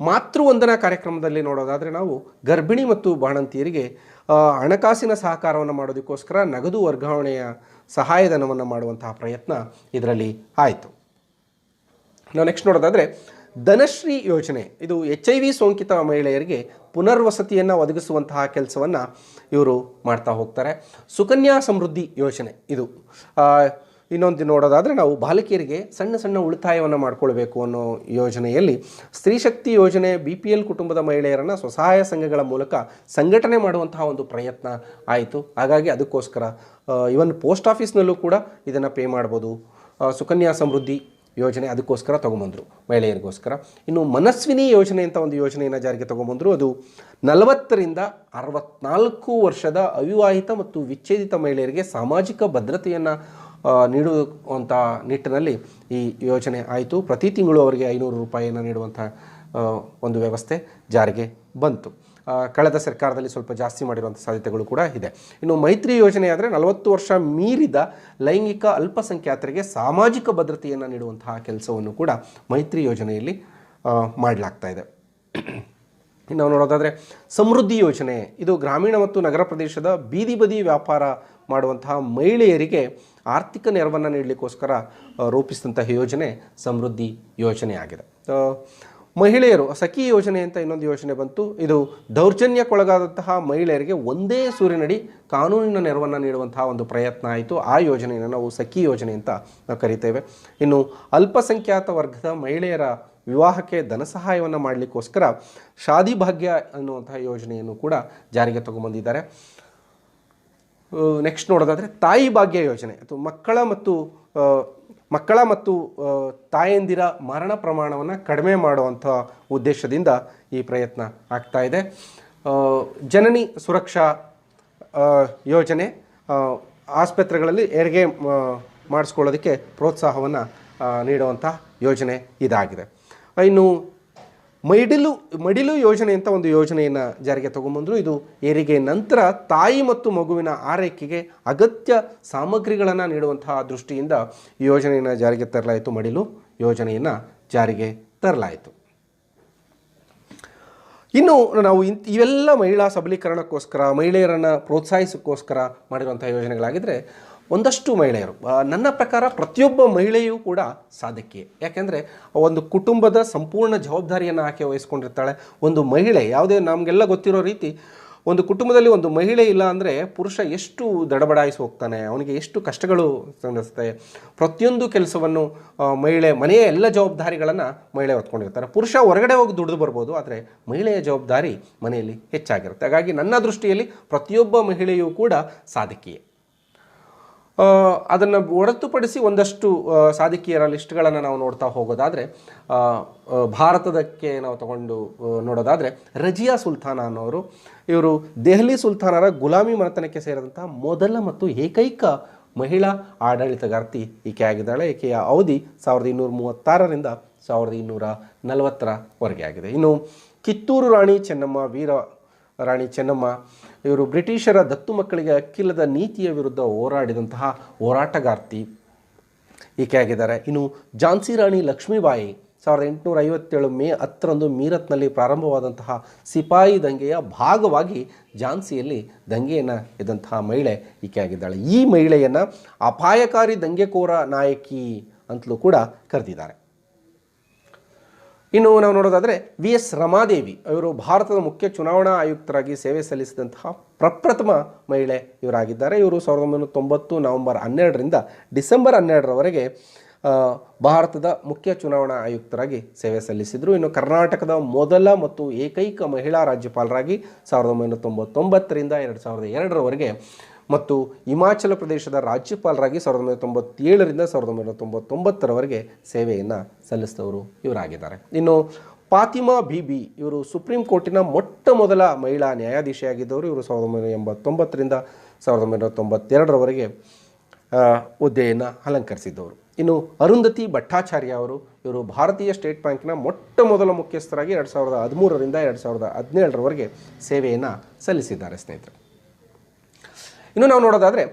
ಮಾತೃವಂದನಾ ಕಾರ್ಯಕ್ರಮದಲ್ಲಿ ನೋಡೋದಾದರೆ ನಾವು ಗರ್ಭಿಣಿ ಮತ್ತು ಬಾಣಂತಿಯರಿಗೆ ಹಣಕಾಸಿನ ಸಹಕಾರವನ್ನು ಮಾಡೋದಕ್ಕೋಸ್ಕರ ನಗದು ವರ್ಗಾವಣೆಯ ಸಹಾಯಧನವನ್ನು ಮಾಡುವಂತಹ ಪ್ರಯತ್ನ ಇದರಲ್ಲಿ ಆಯಿತು. ನಾವು ನೆಕ್ಸ್ಟ್ ನೋಡೋದಾದರೆ ಧನಶ್ರೀ ಯೋಜನೆ, ಇದು HIV ಸೋಂಕಿತ ಮಹಿಳೆಯರಿಗೆ ಪುನರ್ವಸತಿಯನ್ನು ಒದಗಿಸುವಂತಹ ಕೆಲಸವನ್ನು ಇವರು ಮಾಡ್ತಾ ಹೋಗ್ತಾರೆ. ಸುಕನ್ಯಾ ಸಮೃದ್ಧಿ ಯೋಜನೆ, ಇದು ಇನ್ನೊಂದು ನೋಡೋದಾದರೆ ನಾವು ಬಾಲಕಿಯರಿಗೆ ಸಣ್ಣ ಸಣ್ಣ ಉಳಿತಾಯವನ್ನು ಮಾಡ್ಕೊಳ್ಬೇಕು ಅನ್ನೋ ಯೋಜನೆಯಲ್ಲಿ ಸ್ತ್ರೀಶಕ್ತಿ ಯೋಜನೆ BPL ಕುಟುಂಬದ ಮಹಿಳೆಯರನ್ನು ಸ್ವಸಹಾಯ ಸಂಘಗಳ ಮೂಲಕ ಸಂಘಟನೆ ಮಾಡುವಂತಹ ಒಂದು ಪ್ರಯತ್ನ ಆಯಿತು. ಹಾಗಾಗಿ ಅದಕ್ಕೋಸ್ಕರ ಇವನ್ ಪೋಸ್ಟ್ ಆಫೀಸ್ನಲ್ಲೂ ಕೂಡ ಇದನ್ನು ಪೇ ಮಾಡ್ಬೋದು. ಸುಕನ್ಯಾ ಸಮೃದ್ಧಿ ಯೋಜನೆ ಅದಕ್ಕೋಸ್ಕರ ತೊಗೊಂಬಂದರು ಮಹಿಳೆಯರಿಗೋಸ್ಕರ. ಇನ್ನು ಮನಸ್ವಿನಿ ಯೋಜನೆ ಅಂತ ಒಂದು ಯೋಜನೆಯನ್ನು ಜಾರಿಗೆ ತೊಗೊಂಬಂದರು. ಅದು 40ರಿಂದ 64 ವರ್ಷದ ಅವಿವಾಹಿತ ಮತ್ತು ವಿಚ್ಛೇದಿತ ಮಹಿಳೆಯರಿಗೆ ಸಾಮಾಜಿಕ ಭದ್ರತೆಯನ್ನು ನೀಡುವಂಥ ನಿಟ್ಟಿನಲ್ಲಿ ಈ ಯೋಜನೆ ಆಯಿತು. ಪ್ರತಿ ತಿಂಗಳು ಅವರಿಗೆ 500 ರೂಪಾಯಿಯನ್ನು ನೀಡುವಂಥ ಒಂದು ವ್ಯವಸ್ಥೆ ಜಾರಿಗೆ ಬಂತು. ಕಳೆದ ಸರ್ಕಾರದಲ್ಲಿ ಸ್ವಲ್ಪ ಜಾಸ್ತಿ ಮಾಡಿರುವಂಥ ಸಾಧ್ಯತೆಗಳು ಕೂಡ ಇದೆ. ಇನ್ನು ಮೈತ್ರಿ ಯೋಜನೆ ಆದರೆ 40 ವರ್ಷ ಮೀರಿದ ಲೈಂಗಿಕ ಅಲ್ಪಸಂಖ್ಯಾತರಿಗೆ ಸಾಮಾಜಿಕ ಭದ್ರತೆಯನ್ನು ನೀಡುವಂತಹ ಕೆಲಸವನ್ನು ಕೂಡ ಮೈತ್ರಿ ಯೋಜನೆಯಲ್ಲಿ ಮಾಡಲಾಗ್ತಾ ಇದೆ. ನಾವು ನೋಡೋದಾದರೆ ಸಮೃದ್ಧಿ ಯೋಜನೆ, ಇದು ಗ್ರಾಮೀಣ ಮತ್ತು ನಗರ ಪ್ರದೇಶದ ಬೀದಿ ಬದಿ ವ್ಯಾಪಾರ ಮಾಡುವಂತಹ ಮಹಿಳೆಯರಿಗೆ ಆರ್ಥಿಕ ನೆರವನ್ನು ನೀಡಲಿಕ್ಕೋಸ್ಕರ ರೂಪಿಸಿದಂತಹ ಯೋಜನೆ ಸಮೃದ್ಧಿ ಯೋಜನೆ ಆಗಿದೆ. ಮಹಿಳೆಯರು ಸಖಿ ಯೋಜನೆ ಅಂತ ಇನ್ನೊಂದು ಯೋಜನೆ ಬಂತು. ಇದು ದೌರ್ಜನ್ಯಕ್ಕೊಳಗಾದಂತಹ ಮಹಿಳೆಯರಿಗೆ ಒಂದೇ ಸೂರಿನಡಿ ಕಾನೂನಿನ ನೆರವನ್ನು ನೀಡುವಂತಹ ಒಂದು ಪ್ರಯತ್ನ ಆಯಿತು. ಆ ಯೋಜನೆಯನ್ನು ನಾವು ಸಖಿ ಯೋಜನೆ ಅಂತ ನಾವು ಕರಿತೇವೆ. ಇನ್ನು ಅಲ್ಪಸಂಖ್ಯಾತ ವರ್ಗದ ಮಹಿಳೆಯರ ವಿವಾಹಕ್ಕೆ ಧನ ಸಹಾಯವನ್ನು ಮಾಡಲಿಕ್ಕೋಸ್ಕರ ಶಾದಿ ಭಾಗ್ಯ ಅನ್ನುವಂತಹ ಯೋಜನೆಯನ್ನು ಕೂಡ ಜಾರಿಗೆ ತಗೊಂಬಂದಿದ್ದಾರೆ. ನೆಕ್ಸ್ಟ್ ನೋಡೋದಾದರೆ ತಾಯಿ ಭಾಗ್ಯ ಯೋಜನೆ, ಅದು ಮಕ್ಕಳ ಮತ್ತು ತಾಯಂದಿರ ಮರಣ ಪ್ರಮಾಣವನ್ನು ಕಡಿಮೆ ಮಾಡುವಂಥ ಉದ್ದೇಶದಿಂದ ಈ ಪ್ರಯತ್ನ ಆಗ್ತಾ ಇದೆ. ಜನನಿ ಸುರಕ್ಷಾ ಯೋಜನೆ, ಆಸ್ಪತ್ರೆಗಳಲ್ಲಿ ಹೆರಿಗೆ ಮಾಡಿಸ್ಕೊಳ್ಳೋದಕ್ಕೆ ಪ್ರೋತ್ಸಾಹವನ್ನು ನೀಡುವಂಥ ಯೋಜನೆ ಇದಾಗಿದೆ. ಇನ್ನು ಮಡಿಲು ಯೋಜನೆ ಅಂತ ಒಂದು ಯೋಜನೆಯನ್ನು ಜಾರಿಗೆ ತಗೊಂಬಂದರು. ಇದು ಹೆರಿಗೆ ನಂತರ ತಾಯಿ ಮತ್ತು ಮಗುವಿನ ಆರೈಕೆಗೆ ಅಗತ್ಯ ಸಾಮಗ್ರಿಗಳನ್ನು ನೀಡುವಂತಹ ದೃಷ್ಟಿಯಿಂದ ಈ ಯೋಜನೆಯನ್ನು ಜಾರಿಗೆ ತರಲಾಯಿತು. ಮಡಿಲು ಯೋಜನೆಯನ್ನು ಜಾರಿಗೆ ತರಲಾಯಿತು. ಇನ್ನು ನಾವು ಇವೆಲ್ಲ ಮಹಿಳಾ ಸಬಲೀಕರಣಕ್ಕೋಸ್ಕರ, ಮಹಿಳೆಯರನ್ನು ಪ್ರೋತ್ಸಾಹಿಸೋಕ್ಕೋಸ್ಕರ ಮಾಡಿರುವಂಥ ಯೋಜನೆಗಳಾಗಿದ್ದರೆ, ಒಂದಷ್ಟು ಮಹಿಳೆಯರು, ನನ್ನ ಪ್ರಕಾರ ಪ್ರತಿಯೊಬ್ಬ ಮಹಿಳೆಯೂ ಕೂಡ ಸಾಧಕಿಯೇ. ಯಾಕೆಂದರೆ ಒಂದು ಕುಟುಂಬದ ಸಂಪೂರ್ಣ ಜವಾಬ್ದಾರಿಯನ್ನು ಆಕೆ ವಹಿಸ್ಕೊಂಡಿರ್ತಾಳೆ. ಒಂದು ಮಹಿಳೆ ಯಾವುದೇ, ನಮಗೆಲ್ಲ ಗೊತ್ತಿರೋ ರೀತಿ, ಒಂದು ಕುಟುಂಬದಲ್ಲಿ ಒಂದು ಮಹಿಳೆ ಇಲ್ಲ ಅಂದರೆ ಪುರುಷ ಎಷ್ಟು ದಡಬಡಾಯಿಸಿ ಹೋಗ್ತಾನೆ, ಅವನಿಗೆ ಎಷ್ಟು ಕಷ್ಟಗಳು ಸಂಧಿಸುತ್ತೆ. ಪ್ರತಿಯೊಂದು ಕೆಲಸವನ್ನು ಮನೆಯ ಎಲ್ಲ ಜವಾಬ್ದಾರಿಗಳನ್ನು ಮಹಿಳೆ ಹೊತ್ಕೊಂಡಿರ್ತಾರೆ. ಪುರುಷ ಹೊರಗಡೆ ಹೋಗಿ ದುಡಿದು ಬರ್ಬೋದು, ಆದರೆ ಮಹಿಳೆಯ ಜವಾಬ್ದಾರಿ ಮನೆಯಲ್ಲಿ ಹೆಚ್ಚಾಗಿರುತ್ತೆ. ಹಾಗಾಗಿ ನನ್ನ ದೃಷ್ಟಿಯಲ್ಲಿ ಪ್ರತಿಯೊಬ್ಬ ಮಹಿಳೆಯೂ ಕೂಡ ಸಾಧಕಿಯೇ. ಅದನ್ನು ಹೊರತುಪಡಿಸಿ ಒಂದಷ್ಟು ಸಾಧಕಿಯರ ಲಿಸ್ಟ್ಗಳನ್ನು ನಾವು ನೋಡ್ತಾ ಹೋಗೋದಾದರೆ, ಭಾರತದಕ್ಕೆ ನಾವು ತಗೊಂಡು ನೋಡೋದಾದರೆ ರಜಿಯಾ ಸುಲ್ತಾನ ಅನ್ನೋರು, ಇವರು ದೆಹಲಿ ಸುಲ್ತಾನರ ಗುಲಾಮಿ ಮನೆತನಕ್ಕೆ ಸೇರಿದಂಥ ಮೊದಲ ಮತ್ತು ಏಕೈಕ ಮಹಿಳಾ ಆಡಳಿತಗಾರ್ತಿ ಈಕೆ ಆಗಿದ್ದಾಳೆ. ಈಕೆಯ ಅವಧಿ 1236ರಿಂದ 1240ರವರೆಗೆ ಆಗಿದೆ. ಇನ್ನು ಕಿತ್ತೂರು ರಾಣಿ ಚೆನ್ನಮ್ಮ, ವೀರ ರಾಣಿ ಚೆನ್ನಮ್ಮ, ಇವರು ಬ್ರಿಟಿಷರ ದತ್ತು ಮಕ್ಕಳಿಗೆ ಅಕ್ಕಿಲ್ಲದ ನೀತಿಯ ವಿರುದ್ಧ ಹೋರಾಡಿದಂತಹ ಹೋರಾಟಗಾರ್ತಿ ಈಕೆ ಆಗಿದ್ದಾರೆ. ಇನ್ನು ಝಾನ್ಸಿ ರಾಣಿ ಲಕ್ಷ್ಮೀಬಾಯಿ 1857 ಮೇ 10ರಂದು ಮೀರತ್ನಲ್ಲಿ ಪ್ರಾರಂಭವಾದಂತಹ ಸಿಪಾಯಿ ದಂಗೆಯ ಭಾಗವಾಗಿ ಝಾನ್ಸಿಯಲ್ಲಿ ದಂಗೆಯನ್ನು ಎದ್ದಂತಹ ಮಹಿಳೆ ಈಕೆ ಆಗಿದ್ದಾಳೆ. ಈ ಮಹಿಳೆಯನ್ನು ಅಪಾಯಕಾರಿ ದಂಗೆಕೋರ ನಾಯಕಿ ಅಂತಲೂ ಕೂಡ ಕರೆದಿದ್ದಾರೆ. ಇನ್ನು ನಾವು ನೋಡೋದಾದರೆ VS ರಮಾದೇವಿ, ಇವರು ಭಾರತದ ಮುಖ್ಯ ಚುನಾವಣಾ ಆಯುಕ್ತರಾಗಿ ಸೇವೆ ಸಲ್ಲಿಸಿದಂತಹ ಪ್ರಪ್ರಥಮ ಮಹಿಳೆ ಇವರಾಗಿದ್ದಾರೆ. ಇವರು 1990 ನವೆಂಬರ್ 12ರಿಂದ ಡಿಸೆಂಬರ್ 12ರವರೆಗೆ ಭಾರತದ ಮುಖ್ಯ ಚುನಾವಣಾ ಆಯುಕ್ತರಾಗಿ ಸೇವೆ ಸಲ್ಲಿಸಿದರು. ಇನ್ನು ಕರ್ನಾಟಕದ ಮೊದಲ ಮತ್ತು ಏಕೈಕ ಮಹಿಳಾ ರಾಜ್ಯಪಾಲರಾಗಿ 1999ರಿಂದ 2002ರವರೆಗೆ ಮತ್ತು ಹಿಮಾಚಲ ಪ್ರದೇಶದ ರಾಜ್ಯಪಾಲರಾಗಿ 1997ರಿಂದ 1999ರವರೆಗೆ ಸೇವೆಯನ್ನು ಸಲ್ಲಿಸಿದವರು ಇವರಾಗಿದ್ದಾರೆ. ಇನ್ನು ಫಾತಿಮಾ ಬೀಬಿ ಇವರು ಸುಪ್ರೀಂ ಕೋರ್ಟಿನ ಮೊಟ್ಟ ಮೊದಲ ಮಹಿಳಾ ನ್ಯಾಯಾಧೀಶಿಯಾಗಿದ್ದವರು. ಇವರು 1989ರಿಂದ 1992ರವರೆಗೆ ಹುದ್ದೆಯನ್ನು ಅಲಂಕರಿಸಿದ್ದವರು. ಇನ್ನು ಅರುಂಧತಿ ಭಟ್ಟಾಚಾರ್ಯ ಇವರು ಭಾರತೀಯ ಸ್ಟೇಟ್ ಬ್ಯಾಂಕ್ನ ಮೊಟ್ಟ ಮೊದಲ ಮುಖ್ಯಸ್ಥರಾಗಿ 2013ರಿಂದ 2017ರವರೆಗೆ ಸೇವೆಯನ್ನು ಸಲ್ಲಿಸಿದ್ದಾರೆ ಸ್ನೇಹಿತರೆ. ಇನ್ನು ನಾವು ನೋಡೋದಾದರೆ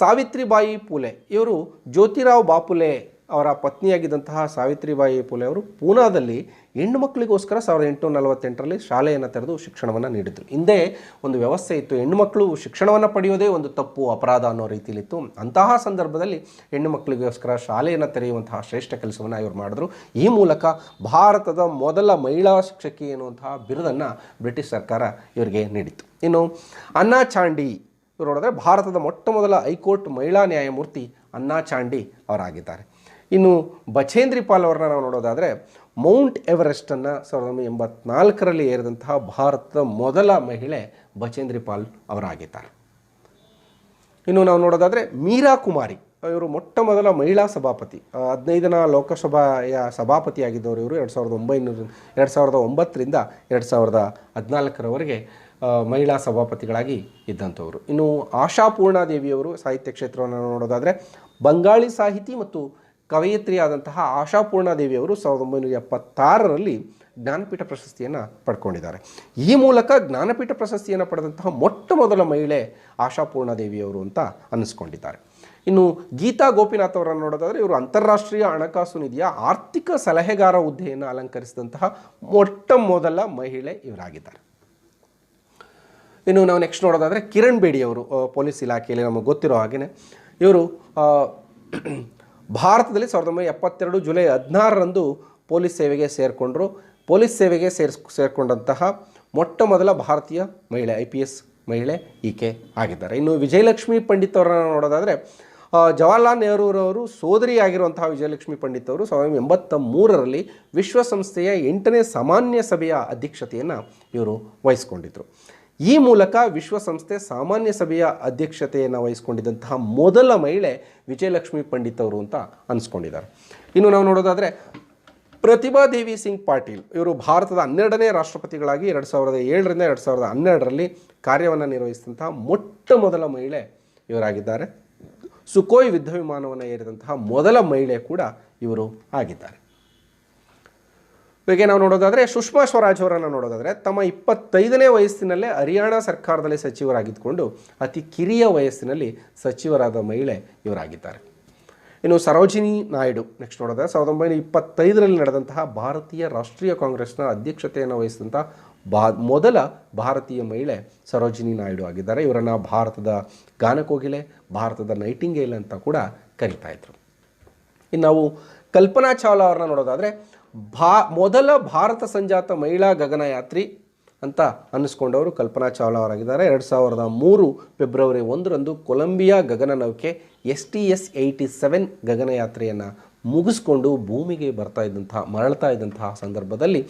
ಸಾವಿತ್ರಿಬಾಯಿ ಫುಲೆ ಇವರು ಜ್ಯೋತಿರಾವ್ ಬಾಪುಲೆ ಅವರ ಪತ್ನಿಯಾಗಿದ್ದಂತಹ ಸಾವಿತ್ರಿಬಾಯಿ ಫುಲೆ ಅವರು ಪೂನಾದಲ್ಲಿ ಹೆಣ್ಣು ಮಕ್ಕಳಿಗೋಸ್ಕರ 1848ರಲ್ಲಿ ಶಾಲೆಯನ್ನು ತೆರೆದು ಶಿಕ್ಷಣವನ್ನು ನೀಡಿದರು. ಹಿಂದೆ ಒಂದು ವ್ಯವಸ್ಥೆ ಇತ್ತು, ಹೆಣ್ಣು ಮಕ್ಕಳು ಶಿಕ್ಷಣವನ್ನು ಪಡೆಯೋದೇ ಒಂದು ತಪ್ಪು ಅಪರಾಧ ಅನ್ನೋ ರೀತಿಯಲ್ಲಿತ್ತು. ಅಂತಹ ಸಂದರ್ಭದಲ್ಲಿ ಹೆಣ್ಣು ಮಕ್ಕಳಿಗೋಸ್ಕರ ಶಾಲೆಯನ್ನು ತೆರೆಯುವಂತಹ ಶ್ರೇಷ್ಠ ಕೆಲಸವನ್ನು ಇವರು ಮಾಡಿದ್ರು. ಈ ಮೂಲಕ ಭಾರತದ ಮೊದಲ ಮಹಿಳಾ ಶಿಕ್ಷಕಿ ಎನ್ನುವಂತಹ ಬಿರುದನ್ನು ಬ್ರಿಟಿಷ್ ಸರ್ಕಾರ ಇವರಿಗೆ ನೀಡಿತು. ಇನ್ನು ಅನ್ನಾ ಚಾಂಡಿ ಇವರು ನೋಡಿದ್ರೆ ಭಾರತದ ಮೊಟ್ಟ ಮೊದಲ ಹೈಕೋರ್ಟ್ ಮಹಿಳಾ ನ್ಯಾಯಮೂರ್ತಿ ಅನ್ನಾ ಚಾಂಡಿ ಅವರಾಗಿದ್ದಾರೆ. ಇನ್ನು ಬಚೇಂದ್ರಿ ಪಾಲ್ ಅವರನ್ನ ನಾವು ನೋಡೋದಾದರೆ ಮೌಂಟ್ ಎವರೆಸ್ಟನ್ನು 1984ರಲ್ಲಿ ಏರಿದಂತಹ ಭಾರತದ ಮೊದಲ ಮಹಿಳೆ ಬಚೇಂದ್ರಿ ಪಾಲ್ ಅವರಾಗಿದ್ದಾರೆ. ಇನ್ನು ನಾವು ನೋಡೋದಾದರೆ ಮೀರಾ ಕುಮಾರಿ ಇವರು ಮೊಟ್ಟ ಮೊದಲ ಮಹಿಳಾ ಸಭಾಪತಿ, 15ನೇ ಲೋಕಸಭೆಯ ಸಭಾಪತಿಯಾಗಿದ್ದವರು. ಇವರು 2009ರಿಂದ 2014ರವರೆಗೆ ಮಹಿಳಾ ಸಭಾಪತಿಗಳಾಗಿ ಇದ್ದಂಥವರು. ಇನ್ನು ಆಶಾಪೂರ್ಣಾದೇವಿಯವರು ಸಾಹಿತ್ಯ ಕ್ಷೇತ್ರವನ್ನು ನೋಡೋದಾದರೆ ಬಂಗಾಳಿ ಸಾಹಿತಿ ಮತ್ತು ಕವಯಿತ್ರಿಯಾದಂತಹ ಆಶಾಪೂರ್ಣಾದೇವಿಯವರು 1976ರಲ್ಲಿ ಜ್ಞಾನಪೀಠ ಪ್ರಶಸ್ತಿಯನ್ನು ಪಡ್ಕೊಂಡಿದ್ದಾರೆ. ಈ ಮೂಲಕ ಜ್ಞಾನಪೀಠ ಪ್ರಶಸ್ತಿಯನ್ನು ಪಡೆದಂತಹ ಮೊಟ್ಟ ಮೊದಲ ಮಹಿಳೆ ಆಶಾಪೂರ್ಣಾದೇವಿಯವರು ಅಂತ ಅನ್ನಿಸ್ಕೊಂಡಿದ್ದಾರೆ. ಇನ್ನು ಗೀತಾ ಗೋಪಿನಾಥ್ ಅವರನ್ನು ನೋಡೋದಾದರೆ ಇವರು ಅಂತಾರಾಷ್ಟ್ರೀಯ ಹಣಕಾಸು ನಿಧಿಯ ಆರ್ಥಿಕ ಸಲಹೆಗಾರ ಹುದ್ದೆಯನ್ನು ಅಲಂಕರಿಸಿದಂತಹ ಮೊಟ್ಟ ಮೊದಲ ಮಹಿಳೆ ಇವರಾಗಿದ್ದಾರೆ. ಇನ್ನು ನಾವು ನೆಕ್ಸ್ಟ್ ನೋಡೋದಾದರೆ ಕಿರಣ್ ಬೇಡಿ ಅವರು ಪೊಲೀಸ್ ಇಲಾಖೆಯಲ್ಲಿ ನಮಗೆ ಗೊತ್ತಿರೋ ಹಾಗೆಯೇ ಇವರು ಭಾರತದಲ್ಲಿ 1972 ಜುಲೈ 16ರಂದು ಪೊಲೀಸ್ ಸೇವೆಗೆ ಸೇರಿಕೊಂಡ್ರು. ಪೊಲೀಸ್ ಸೇವೆಗೆ ಸೇರಿಕೊಂಡಂತಹ ಮೊಟ್ಟ ಮೊದಲ ಭಾರತೀಯ ಮಹಿಳೆ IPS ಮಹಿಳೆ ಈಕೆ ಆಗಿದ್ದಾರೆ. ಇನ್ನು ವಿಜಯಲಕ್ಷ್ಮಿ ಪಂಡಿತ್ ಅವರನ್ನು ನೋಡೋದಾದರೆ ಜವಾಹರ್ಲಾಲ್ ನೆಹರೂರವರು ಸೋದರಿಯಾಗಿರುವಂತಹ ವಿಜಯಲಕ್ಷ್ಮಿ ಪಂಡಿತ್ ಅವರು 1983ರಲ್ಲಿ ವಿಶ್ವಸಂಸ್ಥೆಯ 8ನೇ ಸಾಮಾನ್ಯ ಸಭೆಯ ಅಧ್ಯಕ್ಷತೆಯನ್ನು ಇವರು ವಹಿಸ್ಕೊಂಡಿದ್ದರು. ಈ ಮೂಲಕ ವಿಶ್ವಸಂಸ್ಥೆ ಸಾಮಾನ್ಯ ಸಭೆಯ ಅಧ್ಯಕ್ಷತೆಯನ್ನು ವಹಿಸ್ಕೊಂಡಿದ್ದಂತಹ ಮೊದಲ ಮಹಿಳೆ ವಿಜಯಲಕ್ಷ್ಮಿ ಪಂಡಿತ್ ಅವರು ಅಂತ ಅನಿಸ್ಕೊಂಡಿದ್ದಾರೆ. ಇನ್ನು ನಾವು ನೋಡೋದಾದರೆ ಪ್ರತಿಭಾ ದೇವಿ ಸಿಂಗ್ ಪಾಟೀಲ್ ಇವರು ಭಾರತದ 12ನೇ ರಾಷ್ಟ್ರಪತಿಗಳಾಗಿ 2007ರಿಂದ 2012ರಲ್ಲಿ ಕಾರ್ಯವನ್ನು ನಿರ್ವಹಿಸಿದಂತಹ ಮೊಟ್ಟ ಮೊದಲ ಮಹಿಳೆ ಇವರಾಗಿದ್ದಾರೆ. ಸುಖೋಯ್ ಯುದ್ಧ ವಿಮಾನವನ್ನು ಏರಿದಂತಹ ಮೊದಲ ಮಹಿಳೆ ಕೂಡ ಇವರು ಆಗಿದ್ದಾರೆ. ಹೀಗೆ ನಾವು ನೋಡೋದಾದರೆ ಸುಷ್ಮಾ ಸ್ವರಾಜ್ ಅವರನ್ನು ನೋಡೋದಾದರೆ ತಮ್ಮ 25ನೇ ವಯಸ್ಸಿನಲ್ಲೇ ಹರಿಯಾಣ ಸರ್ಕಾರದಲ್ಲಿ ಸಚಿವರಾಗಿದ್ದುಕೊಂಡು ಅತಿ ಕಿರಿಯ ವಯಸ್ಸಿನಲ್ಲಿ ಸಚಿವರಾದ ಮಹಿಳೆ ಇವರಾಗಿದ್ದಾರೆ. ಇನ್ನು ಸರೋಜಿನಿ ನಾಯ್ಡು ನೆಕ್ಸ್ಟ್ ನೋಡೋದಾದರೆ 1925ರಲ್ಲಿ ನಡೆದಂತಹ ಭಾರತೀಯ ರಾಷ್ಟ್ರೀಯ ಕಾಂಗ್ರೆಸ್ನ ಅಧ್ಯಕ್ಷತೆಯನ್ನು ವಹಿಸಿದಂಥ ಮೊದಲ ಭಾರತೀಯ ಮಹಿಳೆ ಸರೋಜಿನಿ ನಾಯ್ಡು ಆಗಿದ್ದಾರೆ. ಇವರನ್ನು ಭಾರತದ ಗಾನಕೋಗಿಲೆ, ಭಾರತದ ನೈಟಿಂಗೇಲ್ ಅಂತ ಕೂಡ ಕರೀತಾ ಇದ್ರು. ಇನ್ನು ನಾವು ಕಲ್ಪನಾ ಚಾವ್ಲಾ ಅವರನ್ನ ನೋಡೋದಾದರೆ ಮೊದಲ ಭಾರತ ಸಂಜಾತ ಮಹಿಳಾ ಗಗನಯಾತ್ರಿ ಅಂತ ಅನ್ನಿಸ್ಕೊಂಡವರು Kalpana Chawla ಅವರಾಗಿದ್ದಾರೆ. 2003 February 1ರಂದು Colombia ಗಗನನೌಕೆ STS-87 ಗಗನಯಾತ್ರೆಯನ್ನು ಮುಗಿಸ್ಕೊಂಡು ಭೂಮಿಗೆ ಮರಳ್ತಾ ಇದ್ದಂತಹ ಸಂದರ್ಭದಲ್ಲಿ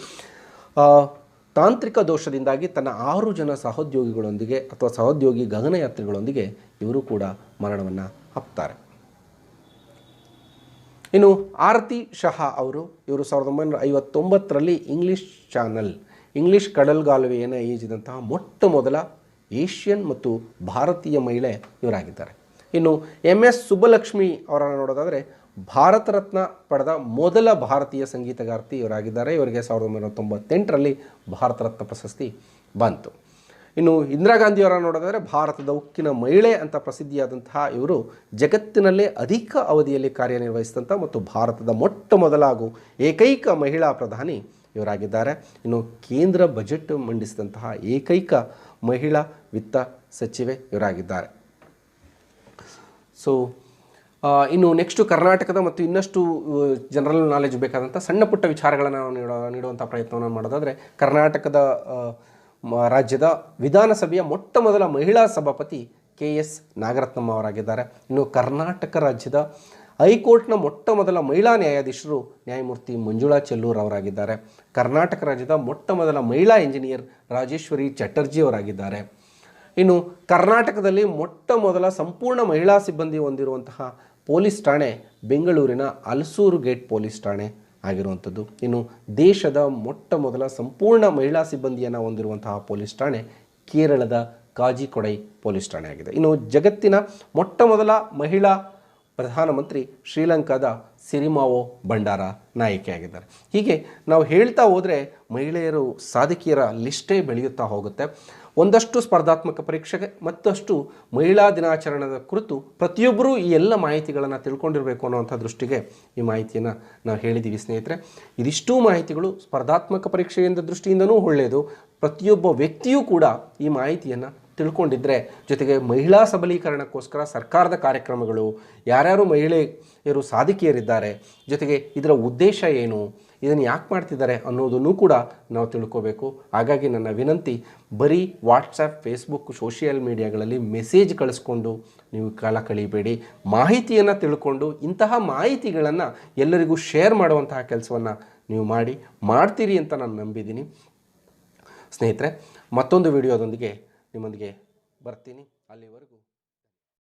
ತಾಂತ್ರಿಕ ದೋಷದಿಂದಾಗಿ ತನ್ನ 6 ಜನ ಸಹೋದ್ಯೋಗಿಗಳೊಂದಿಗೆ ಅಥವಾ ಸಹೋದ್ಯೋಗಿ ಗಗನಯಾತ್ರಿಗಳೊಂದಿಗೆ ಇವರು ಕೂಡ ಮರಣವನ್ನು ಅಪ್ತಾರೆ. ಇನ್ನು ಆರತಿ ಶಹಾ ಇವರು 1959ರಲ್ಲಿ ಇಂಗ್ಲಿಷ್ ಕಡಲ್ಗಾಲುವೆಯನ್ನು ಈಜಿದಂತಹ ಮೊಟ್ಟ ಮೊದಲ ಏಷ್ಯನ್ ಮತ್ತು ಭಾರತೀಯ ಮಹಿಳೆ ಇವರಾಗಿದ್ದಾರೆ. ಇನ್ನು MS ಸುಬ್ಬಲಕ್ಷ್ಮಿ ಅವರನ್ನು ನೋಡೋದಾದರೆ ಭಾರತ ರತ್ನ ಪಡೆದ ಮೊದಲ ಭಾರತೀಯ ಸಂಗೀತಗಾರ್ತಿ ಇವರಾಗಿದ್ದಾರೆ. ಇವರಿಗೆ 1998ರಲ್ಲಿ ಭಾರತ ರತ್ನ ಪ್ರಶಸ್ತಿ ಬಂತು. ಇನ್ನು ಇಂದಿರಾ ಗಾಂಧಿಯವರನ್ನು ನೋಡೋದಾದರೆ ಭಾರತದ ಉಕ್ಕಿನ ಮಹಿಳೆ ಅಂತ ಪ್ರಸಿದ್ಧಿಯಾದಂತಹ ಇವರು ಜಗತ್ತಿನಲ್ಲೇ ಅಧಿಕ ಅವಧಿಯಲ್ಲಿ ಕಾರ್ಯನಿರ್ವಹಿಸಿದಂಥ ಮತ್ತು ಭಾರತದ ಮೊಟ್ಟ ಮೊದಲ ಹಾಗೂ ಏಕೈಕ ಮಹಿಳಾ ಪ್ರಧಾನಿ ಇವರಾಗಿದ್ದಾರೆ. ಇನ್ನು ಕೇಂದ್ರ ಬಜೆಟ್ ಮಂಡಿಸಿದಂತಹ ಏಕೈಕ ಮಹಿಳಾ ವಿತ್ತ ಸಚಿವೆ ಇವರಾಗಿದ್ದಾರೆ. ಸೊ ಇನ್ನು ನೆಕ್ಸ್ಟು ಕರ್ನಾಟಕದ ಮತ್ತು ಇನ್ನಷ್ಟು ಜನರಲ್ ನಾಲೆಜ್ ಬೇಕಾದಂಥ ಸಣ್ಣ ಪುಟ್ಟ ವಿಚಾರಗಳನ್ನು ನೀಡುವಂಥ ಪ್ರಯತ್ನವನ್ನು ಮಾಡೋದಾದರೆ ಕರ್ನಾಟಕದ ರಾಜ್ಯದ ವಿಧಾನಸಭೆಯ ಮೊಟ್ಟ ಮೊದಲ ಮಹಿಳಾ ಸಭಾಪತಿ KS ನಾಗರತ್ನಮ್ಮ ಅವರಾಗಿದ್ದಾರೆ. ಇನ್ನು ಕರ್ನಾಟಕ ರಾಜ್ಯದ ಹೈಕೋರ್ಟ್ನ ಮೊಟ್ಟ ಮೊದಲ ಮಹಿಳಾ ನ್ಯಾಯಾಧೀಶರು ನ್ಯಾಯಮೂರ್ತಿ ಮಂಜುಳಾ ಚೆಲ್ಲೂರ್ ಅವರಾಗಿದ್ದಾರೆ. ಕರ್ನಾಟಕ ರಾಜ್ಯದ ಮೊಟ್ಟ ಮೊದಲ ಮಹಿಳಾ ಇಂಜಿನಿಯರ್ ರಾಜೇಶ್ವರಿ ಚಟರ್ಜಿ ಅವರಾಗಿದ್ದಾರೆ. ಇನ್ನು ಕರ್ನಾಟಕದಲ್ಲಿ ಮೊಟ್ಟ ಮೊದಲ ಸಂಪೂರ್ಣ ಮಹಿಳಾ ಸಿಬ್ಬಂದಿ ಹೊಂದಿರುವಂತಹ ಪೊಲೀಸ್ ಠಾಣೆ ಬೆಂಗಳೂರಿನ ಹಲಸೂರು ಗೇಟ್ ಪೊಲೀಸ್ ಠಾಣೆ ಆಗಿರುವಂಥದ್ದು. ಇನ್ನು ದೇಶದ ಮೊಟ್ಟ ಮೊದಲ ಸಂಪೂರ್ಣ ಮಹಿಳಾ ಸಿಬ್ಬಂದಿಯನ್ನು ಹೊಂದಿರುವಂತಹ ಪೊಲೀಸ್ ಠಾಣೆ ಕೇರಳದ ಕಾಜಿಕೊಡೈ ಪೊಲೀಸ್ ಠಾಣೆ ಆಗಿದೆ. ಇನ್ನು ಜಗತ್ತಿನ ಮೊಟ್ಟ ಮೊದಲ ಮಹಿಳಾ ಪ್ರಧಾನಮಂತ್ರಿ ಶ್ರೀಲಂಕಾದ ಸಿರಿಮಾವೋ ಬಂಡಾರ ನಾಯಕಿಯಾಗಿದ್ದಾರೆ. ಹೀಗೆ ನಾವು ಹೇಳ್ತಾ ಹೋದರೆ ಮಹಿಳೆಯರು ಸಾಧಕಿಯರ ಲಿಸ್ಟೇ ಬೆಳೆಯುತ್ತಾ ಹೋಗುತ್ತೆ. ಒಂದಷ್ಟು ಸ್ಪರ್ಧಾತ್ಮಕ ಪರೀಕ್ಷೆಗೆ ಮತ್ತಷ್ಟು ಮಹಿಳಾ ದಿನಾಚರಣೆಯ ಕುರಿತು ಪ್ರತಿಯೊಬ್ಬರೂ ಈ ಎಲ್ಲ ಮಾಹಿತಿಗಳನ್ನು ತಿಳ್ಕೊಂಡಿರಬೇಕು ಅನ್ನೋವಂಥ ದೃಷ್ಟಿಗೆ ಈ ಮಾಹಿತಿಯನ್ನು ನಾವು ಹೇಳಿದ್ದೀವಿ ಸ್ನೇಹಿತರೆ. ಇದಿಷ್ಟೂ ಮಾಹಿತಿಗಳು ಸ್ಪರ್ಧಾತ್ಮಕ ಪರೀಕ್ಷೆಯಿಂದ ದೃಷ್ಟಿಯಿಂದನೂ ಒಳ್ಳೆಯದು. ಪ್ರತಿಯೊಬ್ಬ ವ್ಯಕ್ತಿಯೂ ಕೂಡ ಈ ಮಾಹಿತಿಯನ್ನು ತಿಳ್ಕೊಂಡಿದ್ದರೆ, ಜೊತೆಗೆ ಮಹಿಳಾ ಸಬಲೀಕರಣಕ್ಕೋಸ್ಕರ ಸರ್ಕಾರದ ಕಾರ್ಯಕ್ರಮಗಳು, ಯಾರ್ಯಾರು ಮಹಿಳೆಯರು ಸಾಧಕಿಯರಿದ್ದಾರೆ, ಜೊತೆಗೆ ಇದರ ಉದ್ದೇಶ ಏನು, ಇದನ್ನು ಯಾಕೆ ಮಾಡ್ತಿದ್ದಾರೆ ಅನ್ನೋದನ್ನು ಕೂಡ ನಾವು ತಿಳ್ಕೋಬೇಕು. ಹಾಗಾಗಿ ನನ್ನ ವಿನಂತಿ, ಬರೀ ವಾಟ್ಸಪ್, ಫೇಸ್ಬುಕ್, ಸೋಷಿಯಲ್ ಮೀಡಿಯಾಗಳಲ್ಲಿ ಮೆಸೇಜ್ ಕಳಿಸ್ಕೊಂಡು ನೀವು ಕಾಲ ಕಳೀಬೇಡಿ. ಮಾಹಿತಿಯನ್ನು ತಿಳ್ಕೊಂಡು ಇಂತಹ ಮಾಹಿತಿಗಳನ್ನು ಎಲ್ಲರಿಗೂ ಶೇರ್ ಮಾಡುವಂತಹ ಕೆಲಸವನ್ನು ನೀವು ಮಾಡ್ತೀರಿ ಅಂತ ನಾನು ನಂಬಿದ್ದೀನಿ. ಸ್ನೇಹಿತರೆ, ಮತ್ತೊಂದು ವಿಡಿಯೋದೊಂದಿಗೆ ನಿಮ್ಮೊಂದಿಗೆ ಬರ್ತೀನಿ. ಅಲ್ಲಿವರೆಗೂ